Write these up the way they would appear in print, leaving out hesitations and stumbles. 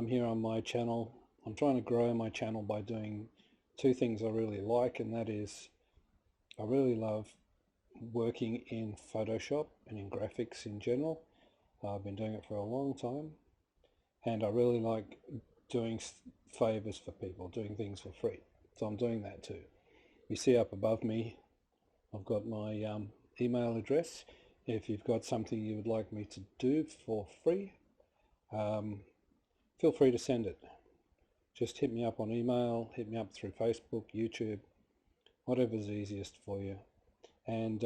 time here on my channel. I'm trying to grow my channel by doing two things I really like, and that is I really love working in Photoshop and in graphics in general. I've been doing it for a long time, and I really like doing favors for people, doing things for free. So I'm doing that too. You see up above me I've got my email address. If you've got something you would like me to do for free, feel free to send it. Just hit me up on email, hit me up through Facebook, YouTube, whatever's easiest for you. And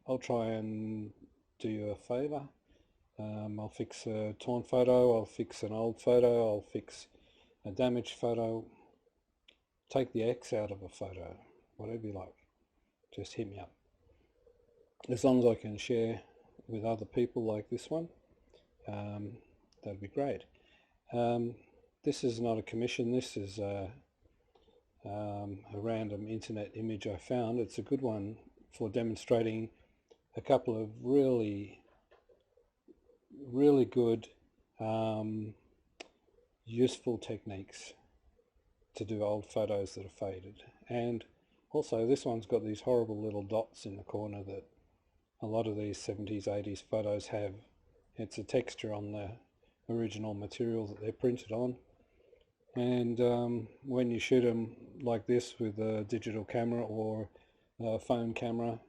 I'll try and do you a favor. I'll fix a torn photo, I'll fix an old photo, I'll fix a damaged photo, take the X out of a photo, whatever you like. Just hit me up. As long as I can share with other people like this one, that'd be great. This is not a commission, this is a random internet image I found. It's a good one for demonstrating a couple of really good useful techniques to do old photos that are faded. And also this one's got these horrible little dots in the corner that a lot of these 70s 80s photos have. It's a texture on the original material that they're printed on, and when you shoot them like this with a digital camera or a phone camera,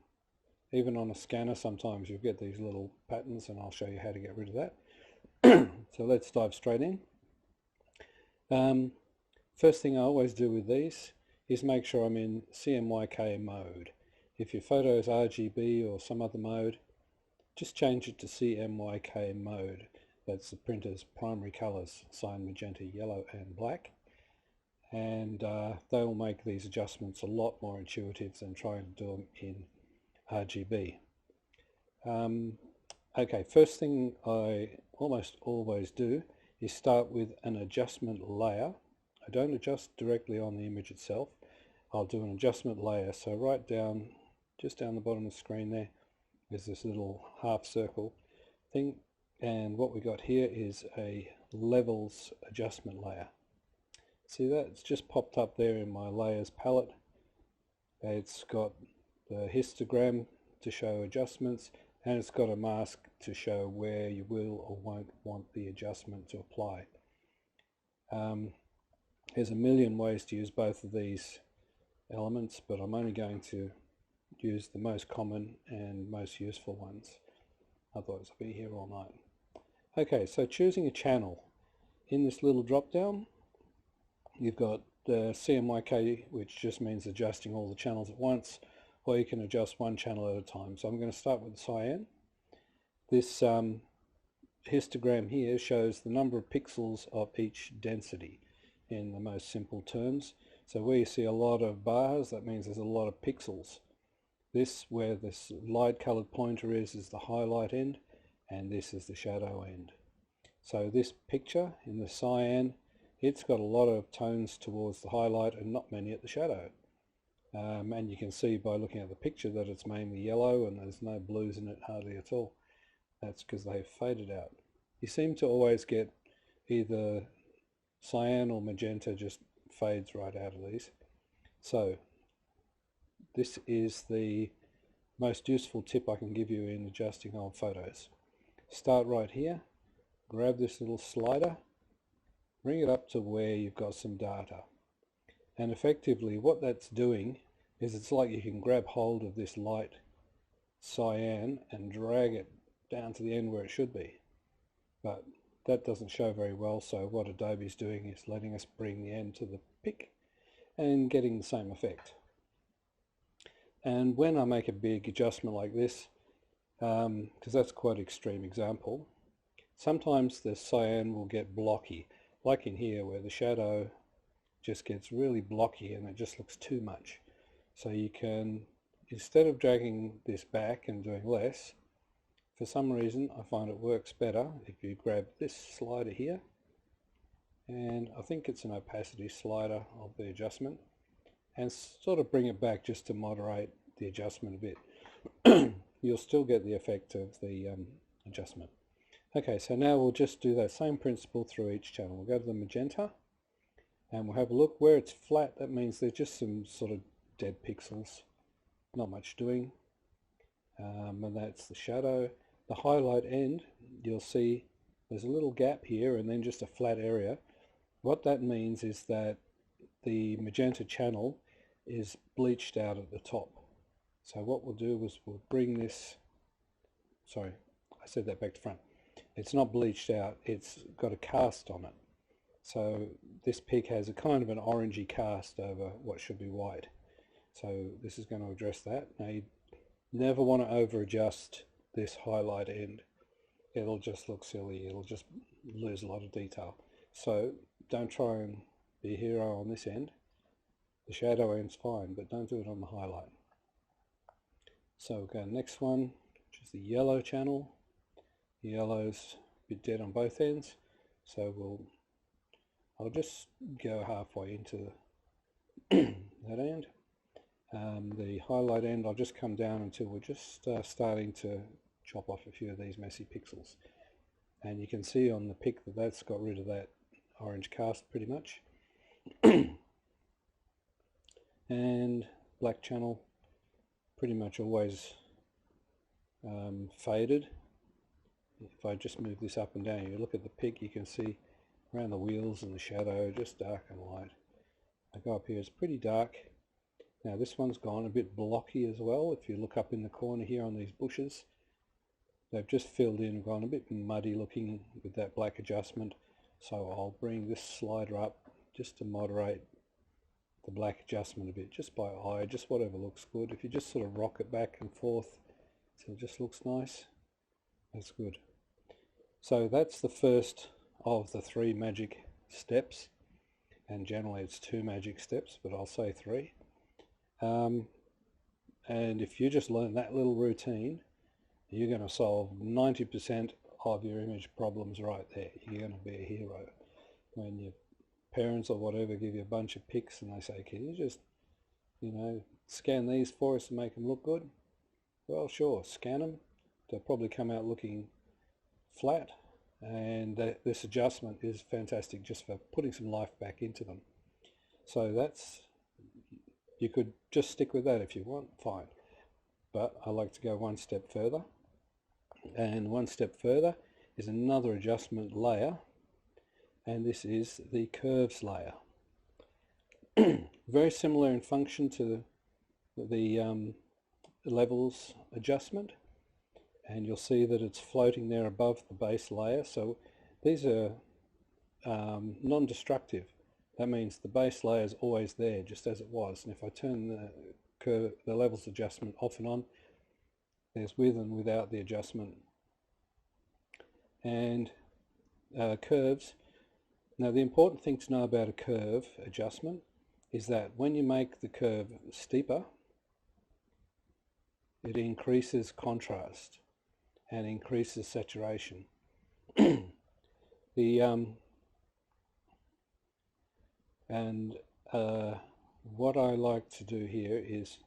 even on a scanner, sometimes you'll get these little patterns, and I'll show you how to get rid of that. So let's dive straight in. First thing I always do with these is make sure I'm in CMYK mode. If your photo is RGB or some other mode, just change it to CMYK mode. That's the printer's primary colours: cyan, magenta, yellow and black. And they will make these adjustments a lot more intuitive than trying to do them in RGB. Okay, first thing I almost always do is start with an adjustment layer. I don't adjust directly on the image itself. I'll do an adjustment layer. So right down, just down the bottom of the screen there, is this little half circle thing, and what we got here is a levels adjustment layer. See that? It's just popped up there in my layers palette. It's got the histogram to show adjustments, and it's got a mask to show where you will or won't want the adjustment to apply. There's a million ways to use both of these elements, but I'm only going to use the most common and most useful ones, otherwise I'll be here all night. Okay, so choosing a channel. In this little drop down you've got the CMYK, which just means adjusting all the channels at once, or you can adjust one channel at a time. So I'm going to start with the cyan. This histogram here shows the number of pixels of each density in the most simple terms. So where you see a lot of bars, that means there's a lot of pixels. This, where this light colored pointer is the highlight end, and this is the shadow end. So this picture in the cyan, it's got a lot of tones towards the highlight and not many at the shadow. And you can see by looking at the picture that it's mainly yellow and there's no blues in it hardly at all. That's because they've faded out. You seem to always get either cyan or magenta, just fades right out of these. So this is the most useful tip I can give you in adjusting old photos. Start right here, grab this little slider, bring it up to where you've got some data, and effectively what that's doing is it's like you can grab hold of this light cyan and drag it down to the end where it should be, but that doesn't show very well. So what Adobe's doing is letting us bring the end to the pick and getting the same effect. And when I make a big adjustment like this, because that's quite an extreme example, sometimes the cyan will get blocky, like in here where the shadow just gets really blocky and it just looks too much. So you can, instead of dragging this back and doing less, for some reason I find it works better if you grab this slider here, and I think it's an opacity slider of the adjustment, and sort of bring it back just to moderate the adjustment a bit. You'll still get the effect of the adjustment. Okay, so now we'll just do that same principle through each channel. We'll go to the magenta and we'll have a look. Where it's flat, that means there's just some sort of dead pixels, not much doing, and that's the shadow. The highlight end, you'll see there's a little gap here and then just a flat area. What that means is that the magenta channel is bleached out at the top. So what we'll do is we'll bring this, sorry, I said that back to front. It's not bleached out, it's got a cast on it. So this pic has a kind of an orangey cast over what should be white. So this is going to address that. Now you never want to over adjust this highlight end. It'll just look silly, it'll just lose a lot of detail. So don't try and be a hero on this end. The shadow end's fine, but don't do it on the highlight. So we'll go next one, which is the yellow channel. The yellow's a bit dead on both ends, so I'll just go halfway into that end. The highlight end, I'll just come down until we're just starting to chop off a few of these messy pixels. And you can see on the pic that that's got rid of that orange cast pretty much. And black channel, pretty much always faded. If I just move this up and down, you look at the pic, you can see around the wheels and the shadow, just dark and light. I go up here, it's pretty dark. Now this one's gone a bit blocky as well. If you look up in the corner here on these bushes, they've just filled in, gone a bit muddy looking with that black adjustment. So I'll bring this slider up just to moderate the black adjustment a bit, just by eye, just whatever looks good. If you just sort of rock it back and forth so it just looks nice, that's good. So that's the first of the 3 magic steps, and generally it's 2 magic steps, but I'll say 3. And if you just learn that little routine, you're going to solve 90% of your image problems right there. You're going to be a hero. When your parents or whatever give you a bunch of pics and they say, can you just, scan these for us and make them look good? Well, sure, scan them. They'll probably come out looking flat, and this adjustment is fantastic just for putting some life back into them. So that's, you could just stick with that if you want, fine. But I like to go one step further, and one step further is another adjustment layer, and this is the curves layer. Very similar in function to the levels adjustment, and you'll see that it's floating there above the base layer. So these are non-destructive. That means the base layer is always there just as it was, and if I turn the levels adjustment off and on, there's with and without the adjustment. And curves, now the important thing to know about a curve adjustment is that when you make the curve steeper, it increases contrast and increases saturation. What I like to do here is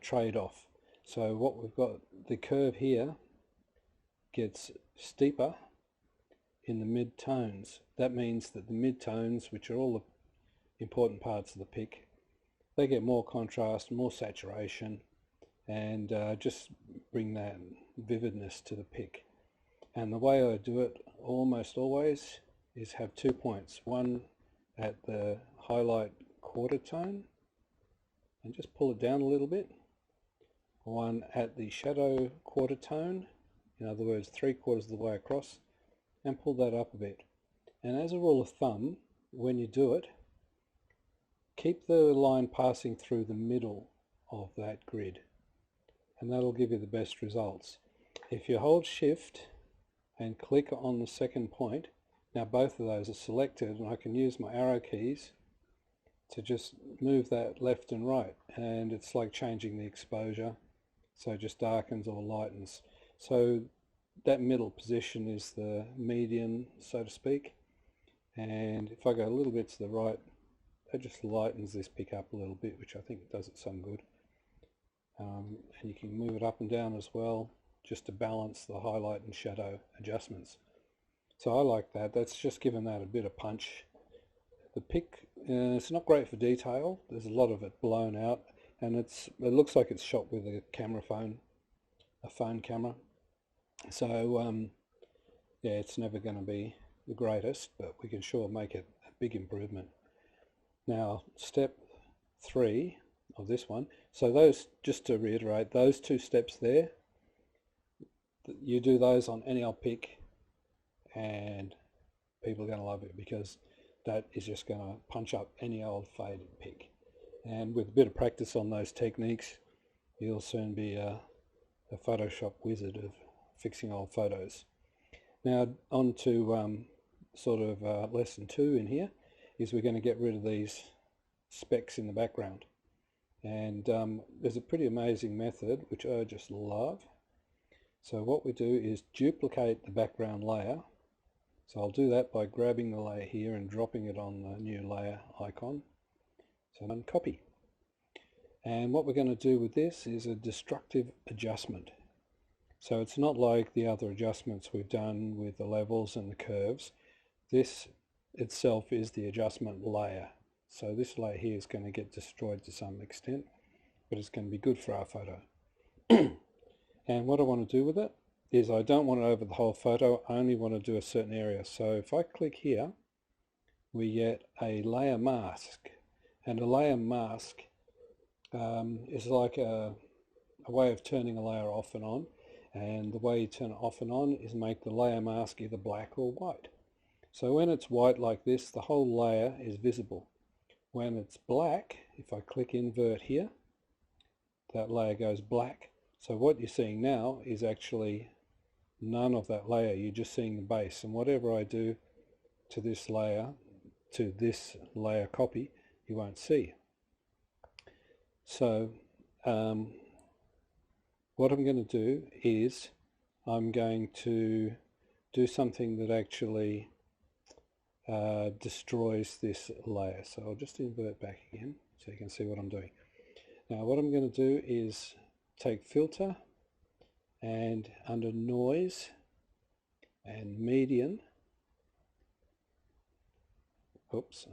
trade off. So what we've got, the curve here gets steeper in the mid-tones. That means that the mid-tones, which are all the important parts of the pic, they get more contrast, more saturation, and just bring that vividness to the pic. And the way I do it almost always is have 2 points, one at the highlight quarter tone and just pull it down a little bit, one at the shadow quarter tone, in other words 3/4 of the way across, and pull that up a bit. And as a rule of thumb, when you do it, keep the line passing through the middle of that grid, and that'll give you the best results. If you hold shift and click on the second point, now both of those are selected, and I can use my arrow keys to just move that left and right, and it's like changing the exposure, so it just darkens or lightens. So that middle position is the median, so to speak, and if I go a little bit to the right, that just lightens this pic up a little bit, which I think does it some good. And you can move it up and down as well. just to balance the highlight and shadow adjustments. So I like that. That's just given that a bit of punch. The pic, it's not great for detail. There's a lot of it blown out, and it looks like it's shot with a phone camera. So yeah, it's never going to be the greatest, but we can sure make it a big improvement. Now, step 3 of this one. So those, just to reiterate, those 2 steps there, you do those on any old pic, and people are going to love it, because that is just going to punch up any old faded pic. And with a bit of practice on those techniques, you'll soon be a Photoshop wizard of fixing old photos. Now on to lesson 2 in here, is we're going to get rid of these specks in the background. And there's a pretty amazing method which I just love. So what we do is duplicate the background layer. So I'll do that by grabbing the layer here and dropping it on the new layer icon. So uncopy. And what we're going to do with this is a destructive adjustment. So it's not like the other adjustments we've done with the levels and the curves. This itself is the adjustment layer. So this layer here is going to get destroyed to some extent, but it's going to be good for our photo. And what I want to do with it is, I don't want it over the whole photo, I only want to do a certain area. So if I click here, we get a layer mask. And a layer mask is like a way of turning a layer off and on. And the way you turn it off and on is make the layer mask either black or white. So when it's white like this, the whole layer is visible. When it's black, if I click invert here, that layer goes black. So what you're seeing now is actually none of that layer. You're just seeing the base. And whatever I do to this layer copy, you won't see. So what I'm going to do is, I'm going to do something that actually destroys this layer. So I'll just invert back again so you can see what I'm doing. Now what I'm going to do is take filter, and under noise and median, oops,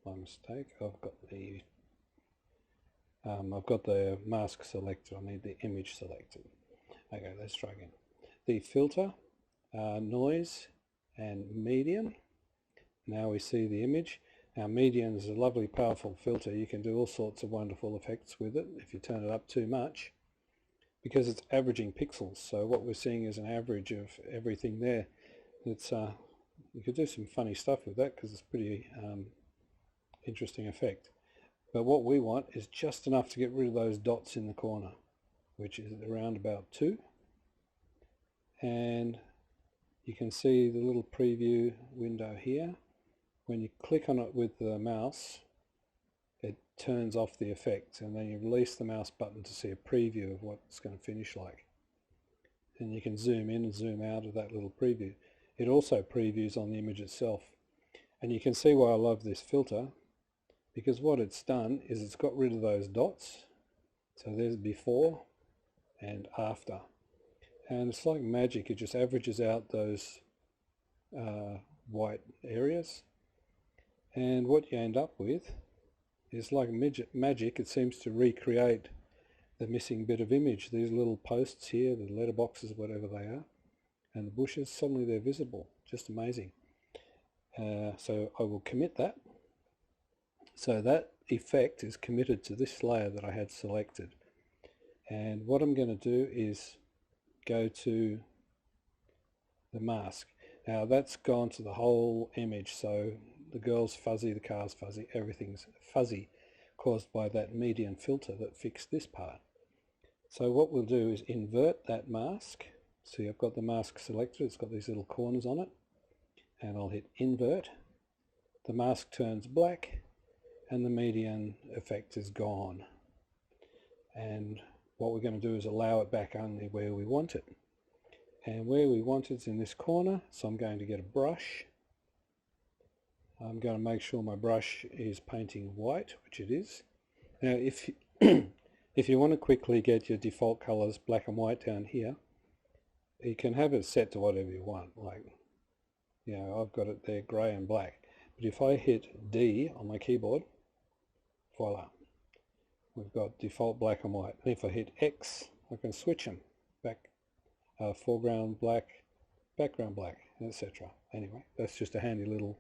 my mistake, I've got the mask selected. I need the image selected. Okay, let's try again. The filter, noise and median. Now we see the image. Now median is a lovely powerful filter. You can do all sorts of wonderful effects with it if you turn it up too much, because it's averaging pixels. So what we're seeing is an average of everything there. It's you could do some funny stuff with that, because it's pretty interesting effect. But what we want is just enough to get rid of those dots in the corner, which is around about 2. And you can see the little preview window here. When you click on it with the mouse, it turns off the effect, and then you release the mouse button to see a preview of what it's going to finish like. And you can zoom in and zoom out of that little preview. It also previews on the image itself. And you can see why I love this filter, because what it's done is it's got rid of those dots. So there's before and after. And it's like magic. It just averages out those white areas. And what you end up with is like magic. It seems to recreate the missing bit of image. These little posts here, the letterboxes, whatever they are, and the bushes, suddenly they're visible. Just amazing. So I will commit that. So that effect is committed to this layer that I had selected. And what I'm going to do is go to the mask. Now that's gone to the whole image. So the girl's fuzzy, the car's fuzzy, everything's fuzzy, caused by that median filter that fixed this part. So what we'll do is invert that mask. See, I've got the mask selected. It's got these little corners on it. And I'll hit invert. The mask turns black, and the median effect is gone. And what we're going to do is allow it back only where we want it. And where we want it's in this corner, so I'm going to get a brush. I'm going to make sure my brush is painting white, which it is. Now if you, if you want to quickly get your default colors black and white down here, you can have it set to whatever you want. Like, you know, I've got it there grey and black. But if I hit D on my keyboard, voila, we've got default black and white. And if I hit X, I can switch them back, foreground black, background black, etc. Anyway, that's just a handy little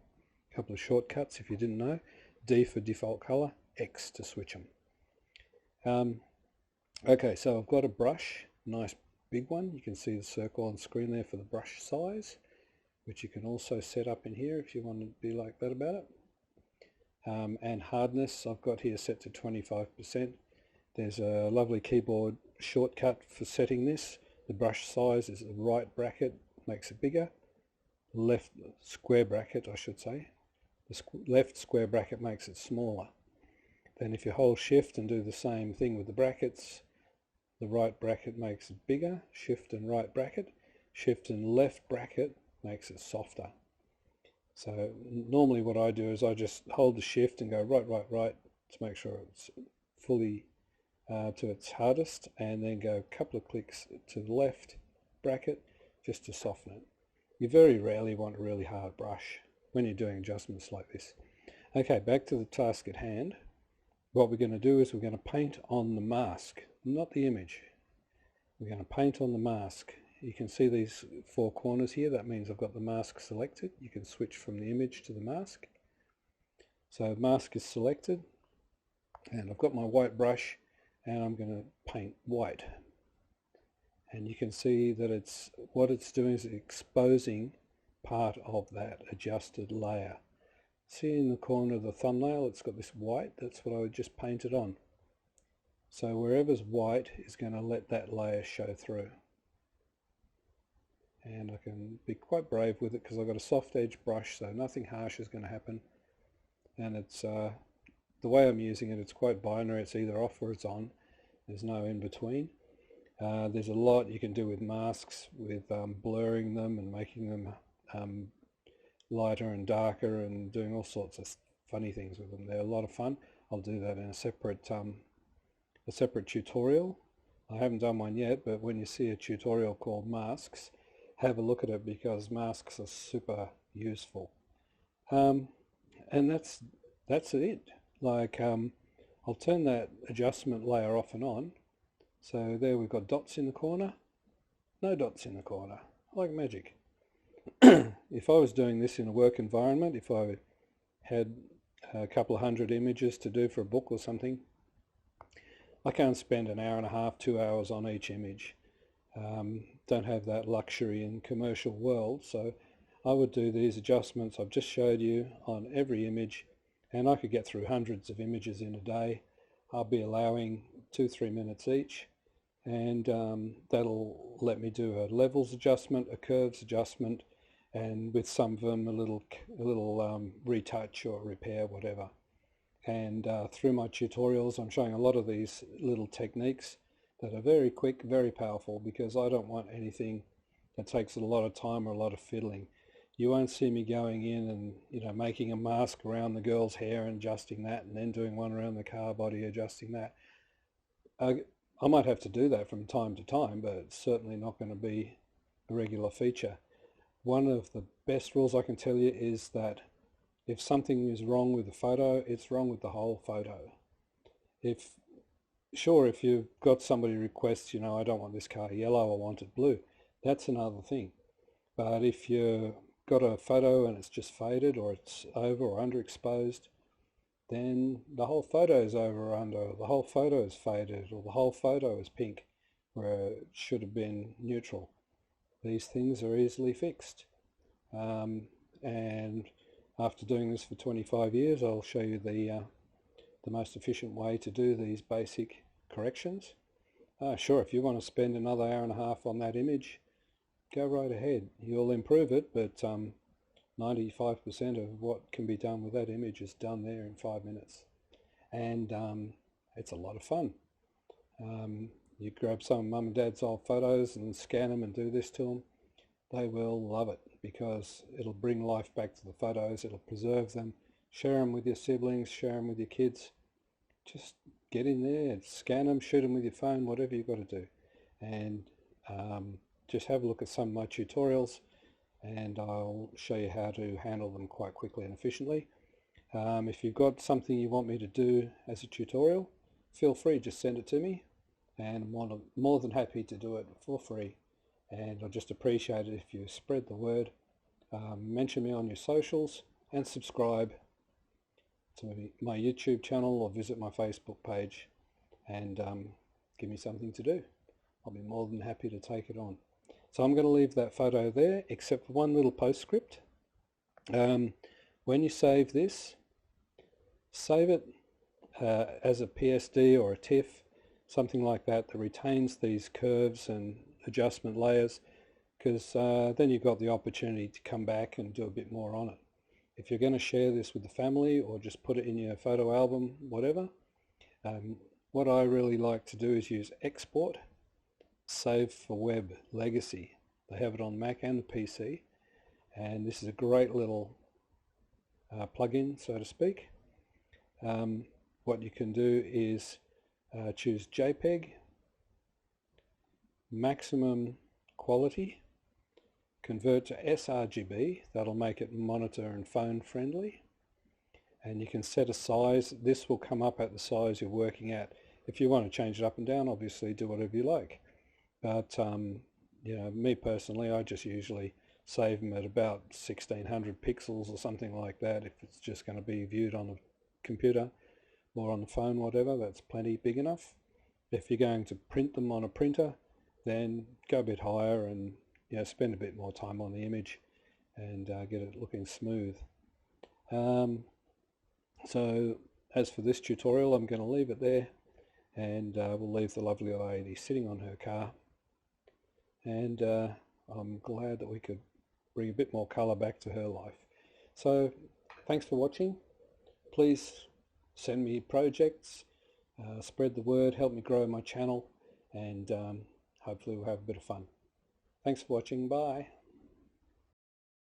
couple of shortcuts if you didn't know. D for default color, X to switch them. Okay, so I've got a brush, nice big one. You can see the circle on screen there for the brush size, which you can also set up in here if you want to be like that about it. And hardness I've got here set to 25%. There's a lovely keyboard shortcut for setting this. The brush size is the right bracket, makes it bigger. Left square bracket, I should say. The left square bracket makes it smaller. Then if you hold shift and do the same thing with the brackets, the right bracket makes it bigger. Shift and right bracket. Shift and left bracket makes it softer. So normally what I do is I just hold the shift and go right to make sure it's fully to its hardest, and then go a couple of clicks to the left bracket just to soften it. You very rarely want a really hard brush when you're doing adjustments like this. Okay, back to the task at hand. What we're going to do is we're going to paint on the mask, not the image. We're going to paint on the mask. You can see these four corners here. That means I've got the mask selected. You can switch from the image to the mask. So mask is selected, and I've got my white brush, and I'm going to paint white. And you can see that what it's doing is exposing part of that adjusted layer. See in the corner of the thumbnail, it's got this white. That's what I would just paint it on. So wherever's white is going to let that layer show through. And I can be quite brave with it because I've got a soft edge brush, so nothing harsh is going to happen. And it's the way I'm using it, it's quite binary. It's either off or it's on. There's no in between. There's a lot you can do with masks, with blurring them and making them lighter and darker, and doing all sorts of funny things with them. They're a lot of fun. I'll do that in a separate tutorial. I haven't done one yet, but when you see a tutorial called masks, have a look at it because masks are super useful. And that's it. Like I'll turn that adjustment layer off and on. So there we've got dots in the corner, no dots in the corner, like magic. If I was doing this in a work environment, if I had a couple of hundred images to do for a book or something, I can't spend an hour and a half, 2 hours on each image. Don't have that luxury in commercial world, so I would do these adjustments I've just showed you on every image, and I could get through hundreds of images in a day. I'll be allowing 2-3 minutes each, and that'll let me do a levels adjustment, a curves adjustment, and with some of them a little retouch or repair, whatever. And through my tutorials I'm showing a lot of these little techniques that are very quick, very powerful, because I don't want anything that takes a lot of time or a lot of fiddling. You won't see me going in and making a mask around the girl's hair and adjusting that, and then doing one around the car body, adjusting that. I might have to do that from time to time, but it's certainly not going to be a regular feature. One of the best rules I can tell you is that if something is wrong with the photo, it's wrong with the whole photo. If you've got somebody requests, I don't want this car yellow, I want it blue, that's another thing. But if you've got a photo and it's just faded, or it's over or underexposed, then the whole photo is over or under, the whole photo is faded, or the whole photo is pink where it should have been neutral. These things are easily fixed. And after doing this for 25 years, I'll show you the most efficient way to do these basic corrections. Sure, if you want to spend another hour and a half on that image, go right ahead. You'll improve it, but 95% of what can be done with that image is done there in 5 minutes. And it's a lot of fun. You grab some of mum and dad's old photos and scan them and do this to them. They will love it because it'll bring life back to the photos, it'll preserve them. Share them with your siblings, share them with your kids. Just get in there, scan them, shoot them with your phone, whatever you've got to do. And just have a look at some of my tutorials and I'll show you how to handle them quite quickly and efficiently. If you've got something you want me to do as a tutorial, feel free, just send it to me, and I'm more than happy to do it for free. And I just appreciate it if you spread the word, mention me on your socials, and subscribe to my YouTube channel or visit my Facebook page, and give me something to do. I'll be more than happy to take it on. So I'm going to leave that photo there, except for one little postscript. When you save this, save it as a PSD or a TIFF, something like that retains these curves and adjustment layers, because then you've got the opportunity to come back and do a bit more on it. If you're going to share this with the family or just put it in your photo album, whatever, what I really like to do is use Export, Save for Web Legacy. They have it on Mac and the PC, and this is a great little plugin, so to speak. What you can do is choose JPEG, maximum quality, convert to sRGB, that'll make it monitor and phone friendly, and you can set a size. This will come up at the size you're working at. If you want to change it up and down, obviously do whatever you like, but you know, me personally, I just usually save them at about 1600 pixels or something like that if it's just going to be viewed on a computer or on the phone, whatever. That's plenty big enough. If you're going to print them on a printer, then go a bit higher and, you know, spend a bit more time on the image and get it looking smooth. So as for this tutorial, I'm going to leave it there, and we'll leave the lovely lady sitting on her car, and I'm glad that we could bring a bit more colour back to her life. So thanks for watching. Please send me projects, spread the word, help me grow my channel, and hopefully we'll have a bit of fun. Thanks for watching. Bye.